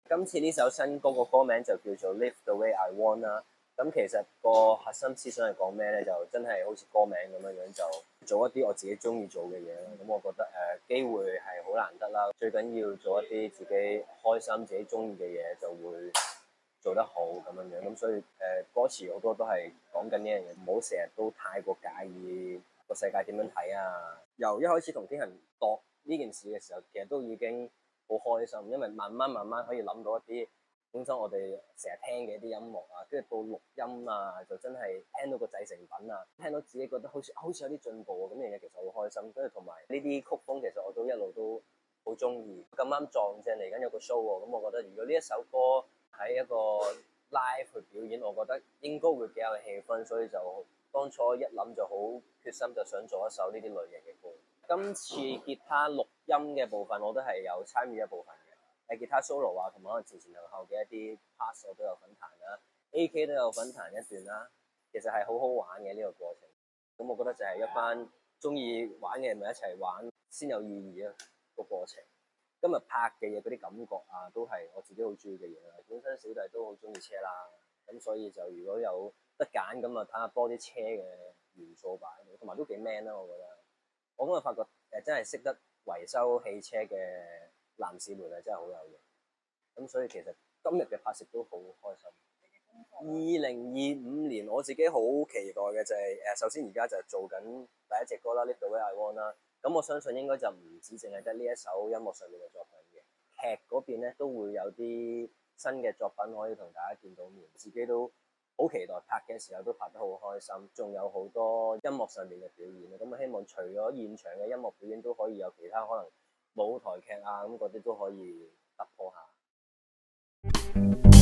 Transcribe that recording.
今次呢首新歌個歌名就叫做 Live the Way I Want 啦。咁其實個核心思想係講咩咧？就真係好似歌名咁樣樣，就做一啲我自己中意做嘅嘢啦。咁我覺得機會係好難得啦。最緊要做一啲自己開心、自己中意嘅嘢，就會做得好咁樣樣。咁所以歌詞好多都係講緊呢樣嘢，唔好成日都太過介意個世界點樣睇啊。由一開始同天恒度呢件事嘅時候，其實都已經好開心，因為慢慢可以諗到一啲本身我哋成日聽嘅一啲音樂啊，跟住到錄音啊，就真係聽到個製成品啊，聽到自己覺得好似有啲進步啊，咁樣嘢其實好開心。跟住同埋呢啲曲風其實我都一路都好中意。咁啱撞正嚟緊有個 show 喎，咁我覺得如果呢一首歌喺一個 live 去表演，我覺得應該會幾有氣氛，所以就當初一諗就好決心，就想做一首呢啲類型嘅歌。今次吉他錄音嘅部分我都係有參與一部分嘅，係吉他 solo 啊，同埋可能前前後後嘅一啲 parts 我都有份彈啦，AK 都有份彈一段啦。其實係好好玩嘅呢個過程。咁我覺得就係一班中意玩嘅人咪一齊玩先有意義啊個過程。今日拍嘅嘢嗰啲感覺啊，都係我自己好中意嘅嘢啦。本身小弟都好中意車啦，咁所以就如果有得揀咁啊，睇下多啲車嘅元素擺喺度，同埋都幾 man 啦，我覺得。我今日發覺真係識得維修汽車嘅男士們啊，真係好有型。咁所以其實今日嘅拍攝都好開心。2025年我自己好期待嘅就係首先而家就做緊第一隻歌啦，《Live the Way I Want》啦。咁我相信應該就唔止淨係得呢一首音樂上面嘅作品嘅，劇嗰邊咧都會有啲新嘅作品可以同大家見到面，自己都好期待拍嘅時候都拍得好開心，仲有好多音樂上面嘅表演啦。咁希望除咗現場嘅音樂表演，都可以有其他可能舞台劇啊咁嗰啲都可以突破下。